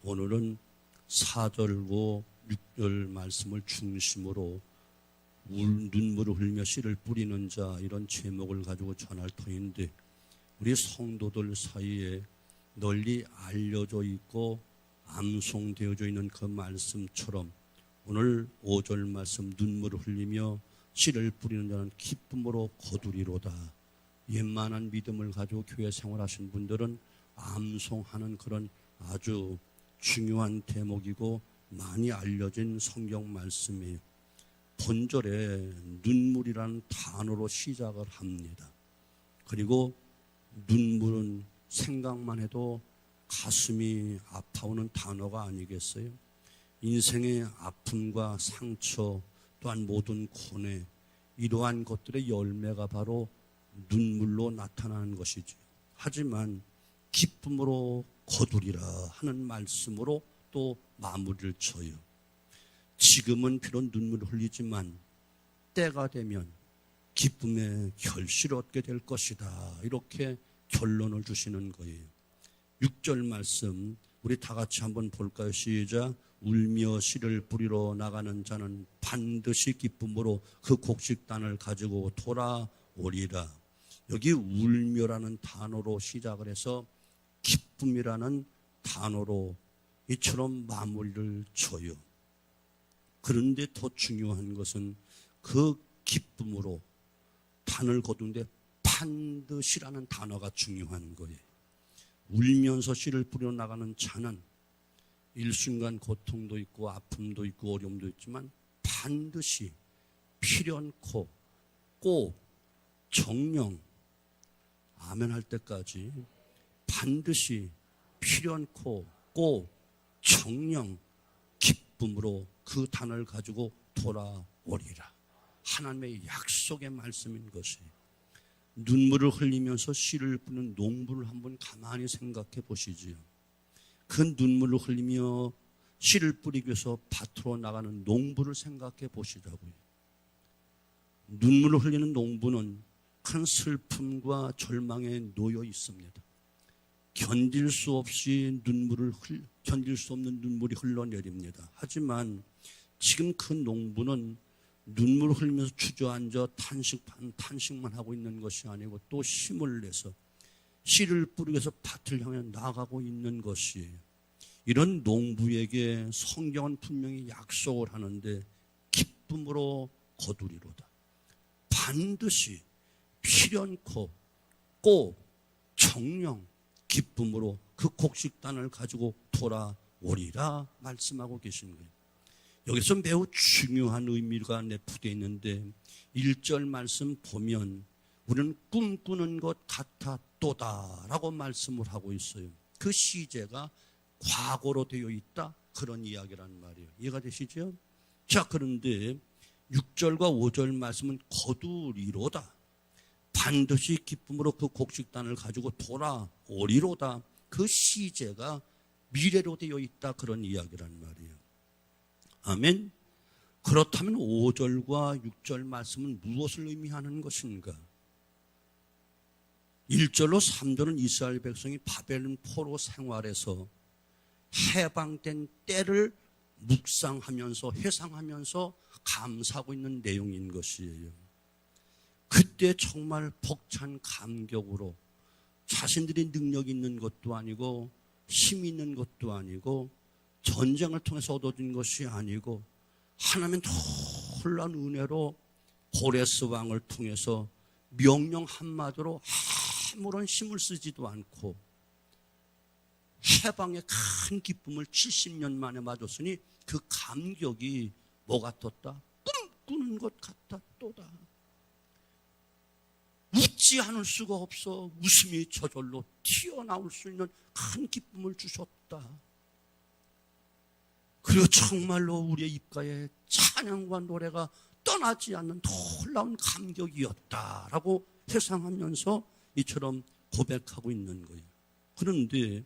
오늘은 4절과 6절 말씀을 중심으로 눈물을 흘리며 씨를 뿌리는 자, 이런 제목을 가지고 전할 터인데, 우리 성도들 사이에 널리 알려져 있고 암송되어져 있는 그 말씀처럼 오늘 5절 말씀, 눈물을 흘리며 씨를 뿌리는 자는 기쁨으로 거두리로다. 웬만한 믿음을 가지고 교회 생활하신 분들은 암송하는 그런 아주 중요한 대목이고 많이 알려진 성경 말씀이에요. 본절에 눈물이라는 단어로 시작을 합니다. 그리고 눈물은 생각만 해도 가슴이 아파오는 단어가 아니겠어요? 인생의 아픔과 상처, 또한 모든 고뇌, 이러한 것들의 열매가 바로 눈물로 나타나는 것이죠. 하지만 기쁨으로 거두리라 하는 말씀으로 또 마무리를 쳐요. 지금은 비록 눈물을 흘리지만 때가 되면 기쁨의 결실을 얻게 될 것이다, 이렇게 결론을 주시는 거예요. 6절 말씀 우리 다 같이 한번 볼까요? 시작. 울며 씨를 뿌리러 나가는 자는 반드시 기쁨으로 그 곡식단을 가지고 돌아오리라. 여기 울며라는 단어로 시작을 해서 기쁨이라는 단어로 이처럼 마무리를 쳐요. 그런데 더 중요한 것은 그 기쁨으로 단을 거두는데 반드시라는 단어가 중요한 거예요. 울면서 씨를 뿌려 나가는 자는 일순간 고통도 있고 아픔도 있고 어려움도 있지만 반드시 필연코 꼭 정령, 아멘 할 때까지 반드시 필연코 꼭 정령 기쁨으로 그 단을 가지고 돌아오리라. 하나님의 약속의 말씀인 것이. 눈물을 흘리면서 씨를 뿌리는 농부를 한번 가만히 생각해 보시지요. 그 눈물을 흘리며 씨를 뿌리기 위해서 밭으로 나가는 농부를 생각해 보시자고요. 눈물을 흘리는 농부는 큰 슬픔과 절망에 놓여 있습니다. 견딜 수 없는 눈물이 흘러내립니다. 하지만 지금 그 농부는 눈물을 흘리면서 주저앉아 탄식만 하고 있는 것이 아니고 또 힘을 내서 씨를 뿌리기 위해서 밭을 향해 나가고 있는 것이에요. 이런 농부에게 성경은 분명히 약속을 하는데 기쁨으로 거두리로다. 반드시 필연코 꼭 정령 기쁨으로 그 곡식단을 가지고 돌아오리라 말씀하고 계신 거예요. 여기서 매우 중요한 의미가 내포되어 있는데 1절 말씀 보면 우리는 꿈꾸는 것 같았도다 라고 말씀을 하고 있어요. 그 시제가 과거로 되어 있다, 그런 이야기란 말이에요. 이해가 되시죠? 자, 그런데 6절과 5절 말씀은 거두리로다, 반드시 기쁨으로 그 곡식단을 가지고 돌아오리로다, 그 시제가 미래로 되어 있다, 그런 이야기란 말이에요. 아멘. 그렇다면 5절과 6절 말씀은 무엇을 의미하는 것인가? 1절로 3절은 이스라엘 백성이 바벨론 포로 생활에서 해방된 때를 묵상하면서 회상하면서 감사하고 있는 내용인 것이에요. 그때 정말 벅찬 감격으로 자신들이 능력 있는 것도 아니고 힘 있는 것도 아니고 전쟁을 통해서 얻어진 것이 아니고 하나님의 놀라운 은혜로 고레스 왕을 통해서 명령 한마디로 아무런 힘을 쓰지도 않고 해방의 큰 기쁨을 70년 만에 맞았으니 그 감격이 뭐 같았다? 꿈꾸는 것 같았도다. 웃지 않을 수가 없어 웃음이 저절로 튀어나올 수 있는 큰 기쁨을 주셨다. 그리고 정말로 우리의 입가에 찬양과 노래가 떠나지 않는 놀라운 감격이었다라고 회상하면서 이처럼 고백하고 있는 거예요. 그런데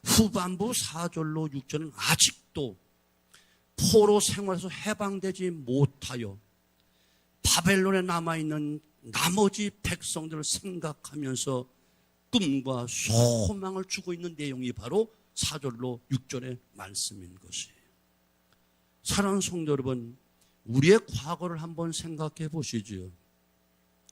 후반부 4절로 6절은 아직도 포로 생활에서 해방되지 못하여 바벨론에 남아있는 나머지 백성들을 생각하면서 꿈과 소망을 주고 있는 내용이 바로 4절로 6절의 말씀인 것이에요. 사랑하는 성도 여러분, 우리의 과거를 한번 생각해 보시죠.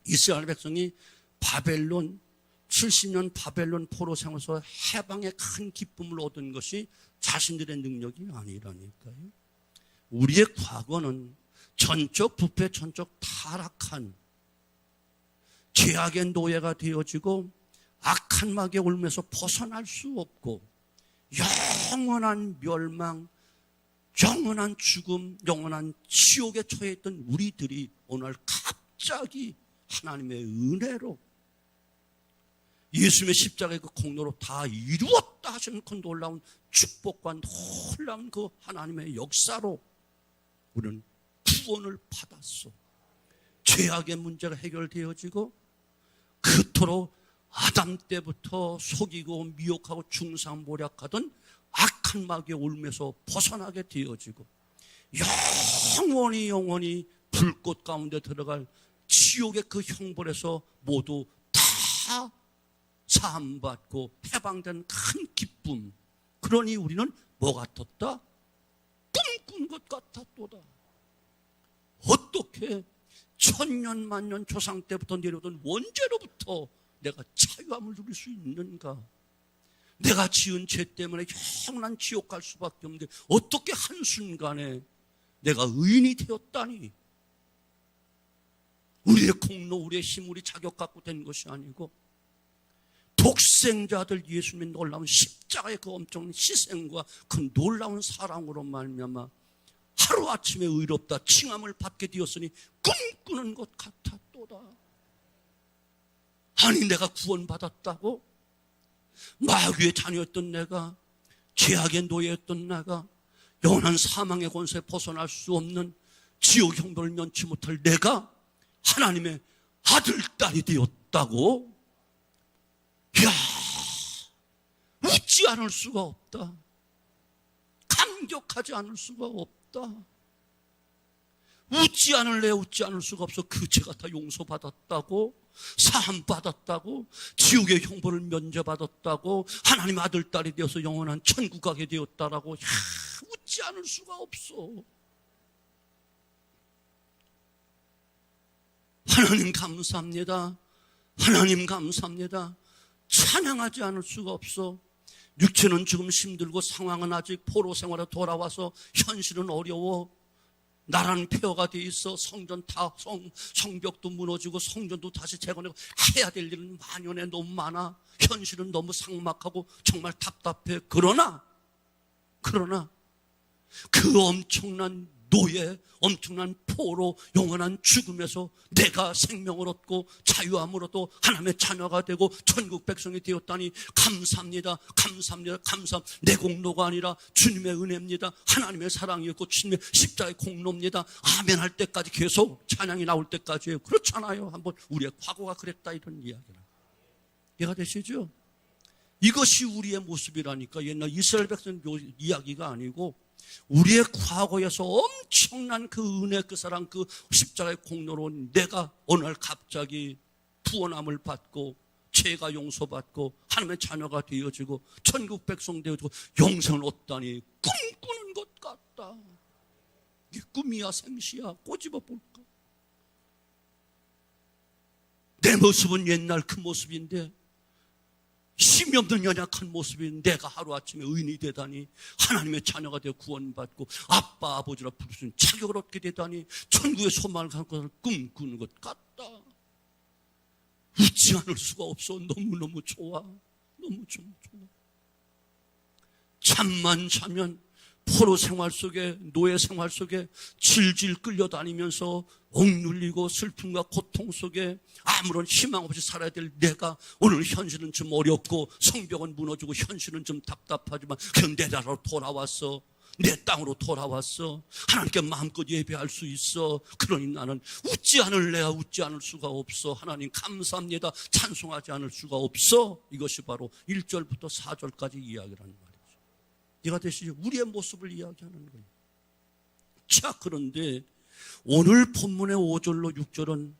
이스라엘 백성이 70년 바벨론 포로 생활에서 해방의 큰 기쁨을 얻은 것이 자신들의 능력이 아니라니까요. 우리의 과거는 전적 부패, 전적 타락한 죄악의 노예가 되어지고 악한 막에 올면서 벗어날 수 없고 영원한 멸망, 영원한 죽음, 영원한 지옥에 처해 있던 우리들이 오늘 갑자기 하나님의 은혜로 예수님의 십자가의 그 공로로 다 이루었다 하시는 그 놀라운 축복과 놀라운 그 하나님의 역사로 우리는 구원을 받았어. 죄악의 문제가 해결되어지고 그토록 아담 때부터 속이고 미혹하고 중상모략하던 악한 마귀의 올매에서 벗어나게 되어지고 영원히 불꽃 가운데 들어갈 지옥의 그 형벌에서 모두 다 사함받고 해방된 큰 기쁨. 그러니 우리는 뭐 같았다? 꿈꾼 것 같았도다. 어떻게 천년 만년 조상 때부터 내려오던 원죄로부터 내가 자유함을 누릴 수 있는가? 내가 지은 죄 때문에 영원한 지옥 갈 수밖에 없는데 어떻게 한순간에 내가 의인이 되었다니? 우리의 공로, 우리의 힘, 우리 자격 갖고 된 것이 아니고 독생자들 예수님의 놀라운 십자가의 그 엄청난 희생과 그 놀라운 사랑으로 말미암아 하루아침에 의롭다 칭함을 받게 되었으니 꿈꾸는 것 같았도다. 아니 내가 구원받았다고? 마귀의 자녀였던 내가, 죄악의 노예였던 내가, 영원한 사망의 권세에 벗어날 수 없는 지옥 형벌을 면치 못할 내가 하나님의 아들, 딸이 되었다고? 이야, 웃지 않을 수가 없다. 감격하지 않을 수가 없다. 웃지 않을 수가 없어. 그 죄가 다 용서받았다고, 사함받았다고, 지옥의 형벌을 면제받았다고, 하나님의 아들, 딸이 되어서 영원한 천국 가게 되었다라고. 이야, 웃지 않을 수가 없어. 하나님 감사합니다. 하나님 감사합니다. 찬양하지 않을 수가 없어. 육체는 지금 힘들고 상황은 아직 포로 생활에 돌아와서 현실은 어려워. 나라는 폐허가 돼 있어. 성전 다 성벽도 무너지고 성전도 다시 재건하고 해야 될 일은 만연해 너무 많아. 현실은 너무 삭막하고 정말 답답해. 그러나 그 엄청난 노예, 엄청난 포로, 영원한 죽음에서 내가 생명을 얻고 자유함을 얻고 하나님의 자녀가 되고 천국 백성이 되었다니 감사합니다. 감사합니다. 감사합니다. 내 공로가 아니라 주님의 은혜입니다. 하나님의 사랑이었고 주님의 십자가의 공로입니다. 아멘 할 때까지 계속 찬양이 나올 때까지. 그렇잖아요. 한번 우리의 과거가 그랬다 이런 이야기를. 이해가 되시죠? 이것이 우리의 모습이라니까. 옛날 이스라엘 백성 이야기가 아니고 우리의 과거에서 엄청난 그 은혜, 그 사랑, 그 십자가의 공로로 내가 오늘 갑자기 구원함을 받고 죄가 용서받고 하나님의 자녀가 되어지고 천국 백성 되어지고 영생을 얻다니 꿈꾸는 것 같다. 이게 꿈이야 생시야? 꼬집어 볼까? 내 모습은 옛날 그 모습인데 힘이 없는 연약한 모습인 내가 하루아침에 의인이 되다니, 하나님의 자녀가 되어 구원받고 아빠 아버지라 부르시는 자격을 얻게 되다니, 천국의 소망을 갖고 꿈꾸는 것 같다. 웃지 않을 수가 없어. 너무너무 좋아. 너무 좋아. 잠만 자면 포로 생활 속에, 노예 생활 속에 질질 끌려다니면서 억눌리고 슬픔과 고통 속에 아무런 희망 없이 살아야 될 내가 오늘 현실은 좀 어렵고 성벽은 무너지고 현실은 좀 답답하지만 그냥 내 나라로 돌아왔어. 내 땅으로 돌아왔어. 하나님께 마음껏 예배할 수 있어. 그러니 나는 웃지 않을래야 웃지 않을 수가 없어. 하나님 감사합니다. 찬송하지 않을 수가 없어. 이것이 바로 1절부터 4절까지 이야기라는 말이죠. 이해가 되시죠? 우리의 모습을 이야기하는 거예요. 자, 그런데 오늘 본문의 5절로 6절은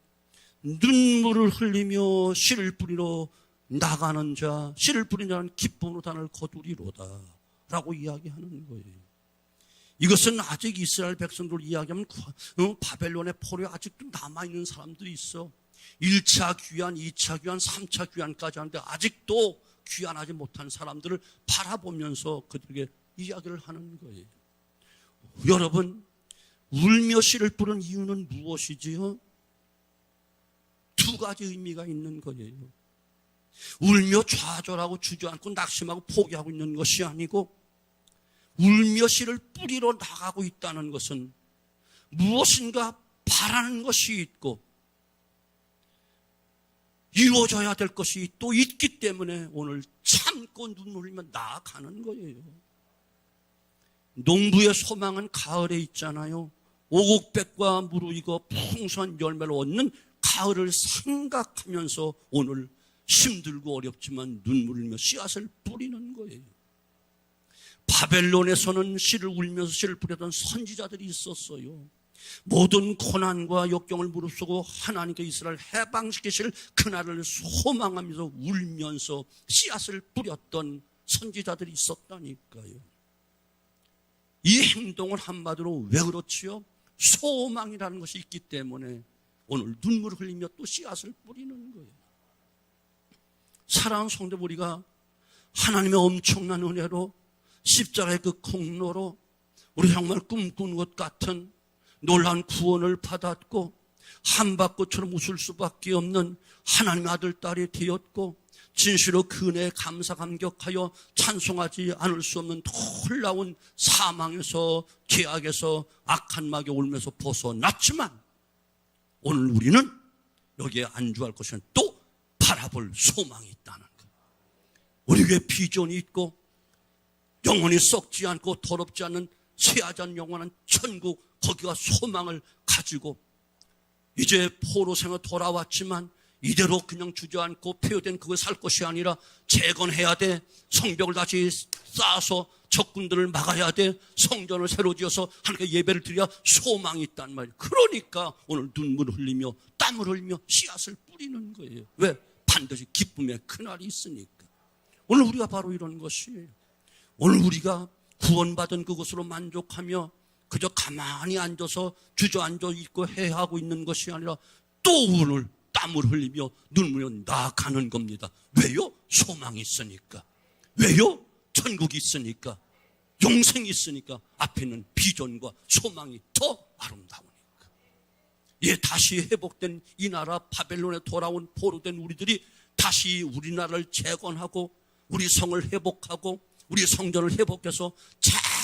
눈물을 흘리며 씨를 뿌리러 나가는 자, 씨를 뿌린 자는 기쁨으로 단을 거두리로다 라고 이야기하는 거예요. 이것은 아직 이스라엘 백성들 이야기하면 바벨론의 포로에 아직도 남아있는 사람들이 있어. 1차 귀환, 2차 귀환, 3차 귀환까지 하는데 아직도 귀환하지 못한 사람들을 바라보면서 그들에게 이야기를 하는 거예요. 여러분, 울며 씨를 뿌린 이유는 무엇이지요? 두 가지 의미가 있는 거예요. 울며 좌절하고 주저앉고 낙심하고 포기하고 있는 것이 아니고, 울며 씨를 뿌리러 나가고 있다는 것은 무엇인가 바라는 것이 있고 이루어져야 될 것이 또 있기 때문에 오늘 참고 눈물 흘리며 나아가는 거예요. 농부의 소망은 가을에 있잖아요. 오곡백과 무르익어 풍성한 열매를 얻는 가을을 생각하면서 오늘 힘들고 어렵지만 눈물 흘리며 씨앗을 뿌리는 거예요. 바벨론에서는 씨를 울면서 씨를 뿌리던 선지자들이 있었어요. 모든 고난과 역경을 무릅쓰고 하나님께 이스라엘 해방시키실 그날을 소망하면서 울면서 씨앗을 뿌렸던 선지자들이 있었다니까요. 이 행동을 한마디로 왜 그렇지요? 소망이라는 것이 있기 때문에 오늘 눈물을 흘리며 또 씨앗을 뿌리는 거예요. 사랑하는 성도, 우리가 하나님의 엄청난 은혜로 십자가의 그 공로로 우리 정말 꿈꾸는 것 같은 놀라운 구원을 받았고 한박꽃처럼 웃을 수밖에 없는 하나님의 아들, 딸이 되었고 진실로 그 은혜에 감사 감격하여 찬송하지 않을 수 없는 놀라운 사망에서 죄악에서 악한 막에 울면서 벗어났지만 오늘 우리는 여기에 안주할 것은 또 바라볼 소망이 있다는 거예요. 우리에게 비전이 있고 영원히 썩지 않고 더럽지 않은 새하지 않은 영원한 천국, 거기가 소망을 가지고 이제 포로 생활 돌아왔지만 이대로 그냥 주저앉고 폐허된 그걸 살 것이 아니라 재건해야 돼. 성벽을 다시 쌓아서 적군들을 막아야 돼. 성전을 새로 지어서 하나님께 예배를 드려야 소망이 있단 말이에요. 그러니까 오늘 눈물을 흘리며 땀을 흘리며 씨앗을 뿌리는 거예요. 왜? 반드시 기쁨의 그날이 있으니까. 오늘 우리가 바로 이런 것이에요. 오늘 우리가 구원받은 그것으로 만족하며 그저 가만히 앉아서 주저앉아 있고 해하고 있는 것이 아니라 또 오늘 땀을 흘리며 눈물을 나아가는 겁니다. 왜요? 소망이 있으니까. 왜요? 천국이 있으니까. 영생이 있으니까. 앞에는 비전과 소망이 더 아름다우니까. 예, 다시 회복된 이 나라 바벨론에 돌아온 포로된 우리들이 다시 우리나라를 재건하고 우리 성을 회복하고 우리 성전을 회복해서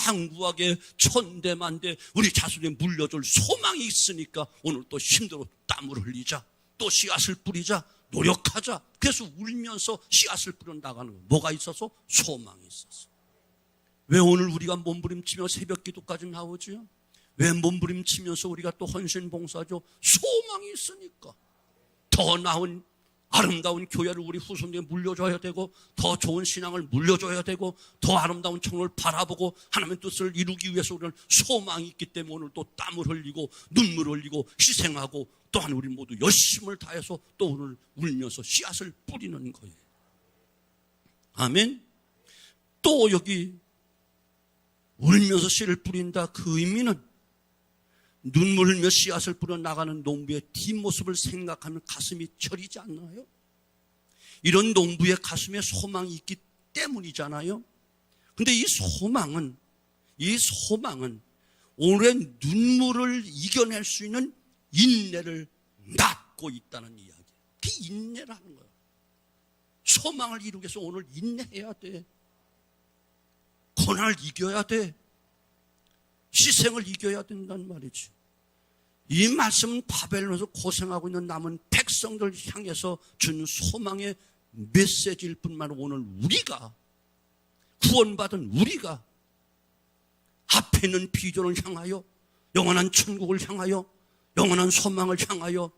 장구하게 천대만대 우리 자손에 물려줄 소망이 있으니까 오늘 또 힘들어 땀을 흘리자. 또 씨앗을 뿌리자. 노력하자. 그래서 울면서 씨앗을 뿌려 나가는 거예요. 뭐가 있어서? 소망이 있어서. 왜 오늘 우리가 몸부림치며 새벽 기도까지 나오지요? 왜 몸부림치면서 우리가 또 헌신봉사죠? 소망이 있으니까. 더 나은 아름다운 교회를 우리 후손에게 물려줘야 되고 더 좋은 신앙을 물려줘야 되고 더 아름다운 청을 바라보고 하나님의 뜻을 이루기 위해서 우리는 소망이 있기 때문에 오늘 또 땀을 흘리고 눈물을 흘리고 희생하고 또한 우리 모두 열심을 다해서 또 오늘 울면서 씨앗을 뿌리는 거예요. 아멘. 또 여기 울면서 씨를 뿌린다, 그 의미는 눈물 흘며 씨앗을 뿌려 나가는 농부의 뒷모습을 생각하면 가슴이 저리지 않나요? 이런 농부의 가슴에 소망이 있기 때문이잖아요. 근데 이 소망은 오랜 눈물을 이겨낼 수 있는 인내를 낳고 있다는 이야기예요. 그게 인내라는 거예요. 소망을 이루기 위해서 오늘 인내해야 돼. 고난을 이겨야 돼. 희생을 이겨야 된다는 말이지. 이 말씀은 바벨론에서 고생하고 있는 남은 백성들 향해서 준 소망의 메시지일 뿐만 아니라 오늘 우리가 구원받은 우리가 앞에 있는 비전을 향하여 영원한 천국을 향하여 영원한 소망을 향하여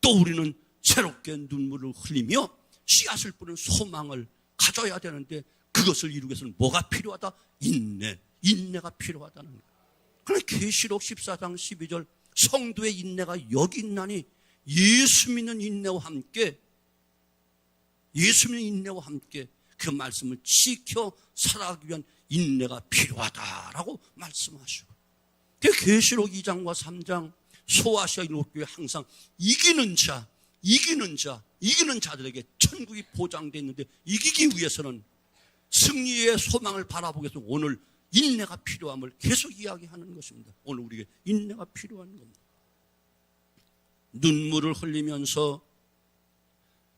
또 우리는 새롭게 눈물을 흘리며 씨앗을 뿌리는 소망을 가져야 되는데 그것을 이루기 위해서는 뭐가 필요하다? 인내가 필요하다는 거예요. 그런데 계시록 14장 12절 성도의 인내가 여기 있나니 예수 믿는 인내와 함께 예수님의 인내와 함께 그 말씀을 지켜 살아가기 위한 인내가 필요하다라고 말씀하시고, 그 계시록 2장과 3장 소아시아 일곱교회 항상 이기는 자들에게 천국이 보장되어 있는데, 이기기 위해서는 승리의 소망을 바라보기 위해서 오늘 인내가 필요함을 계속 이야기하는 것입니다. 오늘 우리에게 인내가 필요한 겁니다. 눈물을 흘리면서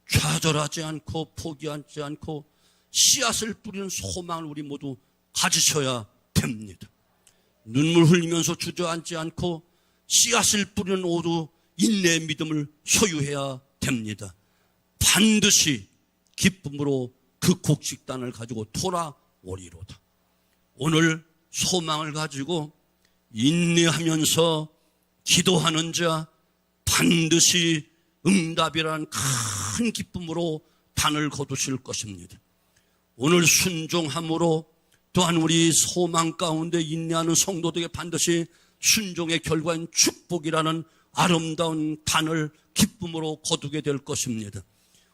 좌절하지 않고 포기하지 않고 씨앗을 뿌리는 소망을 우리 모두 가지셔야 됩니다. 눈물 흘리면서 주저앉지 않고 씨앗을 뿌리는 모두 인내의 믿음을 소유해야 됩니다. 반드시 기쁨으로 그 곡식단을 가지고 돌아오리로다. 오늘 소망을 가지고 인내하면서 기도하는 자 반드시 응답이라는 큰 기쁨으로 단을 거두실 것입니다. 오늘 순종함으로 또한 우리 소망 가운데 인내하는 성도들에게 반드시 순종의 결과인 축복이라는 아름다운 단을 기쁨으로 거두게 될 것입니다.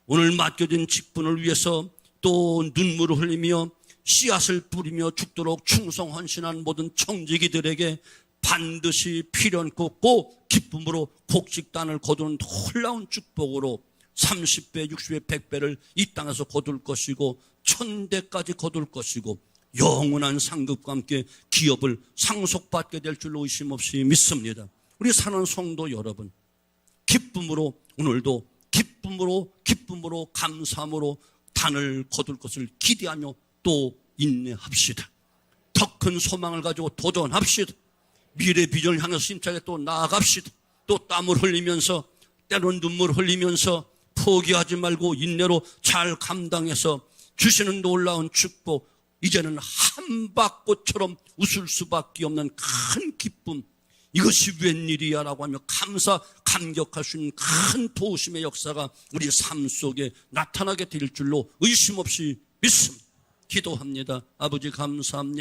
오늘 맡겨진 직분을 위해서 또 눈물을 흘리며 씨앗을 뿌리며 죽도록 충성 헌신한 모든 청지기들에게 반드시 필연코 꼭 기쁨으로 곡식단을 거두는 놀라운 축복으로 30배, 60배, 100배를 이 땅에서 거둘 것이고 1000대까지 거둘 것이고 영원한 상급과 함께 기업을 상속받게 될 줄로 의심 없이 믿습니다. 우리 사는 성도 여러분, 기쁨으로 오늘도 기쁨으로 감사함으로 단을 거둘 것을 기대하며 또 인내합시다. 더 큰 소망을 가지고 도전합시다. 미래 비전을 향해서 힘차게 또 나아갑시다. 또 땀을 흘리면서 때론 눈물을 흘리면서 포기하지 말고 인내로 잘 감당해서 주시는 놀라운 축복, 이제는 한박꽃처럼 웃을 수밖에 없는 큰 기쁨, 이것이 웬일이야 라고 하며 감격할 수 있는 큰 도우심의 역사가 우리 삶 속에 나타나게 될 줄로 의심 없이 믿습니다. 기도합니다. 아버지 감사합니다.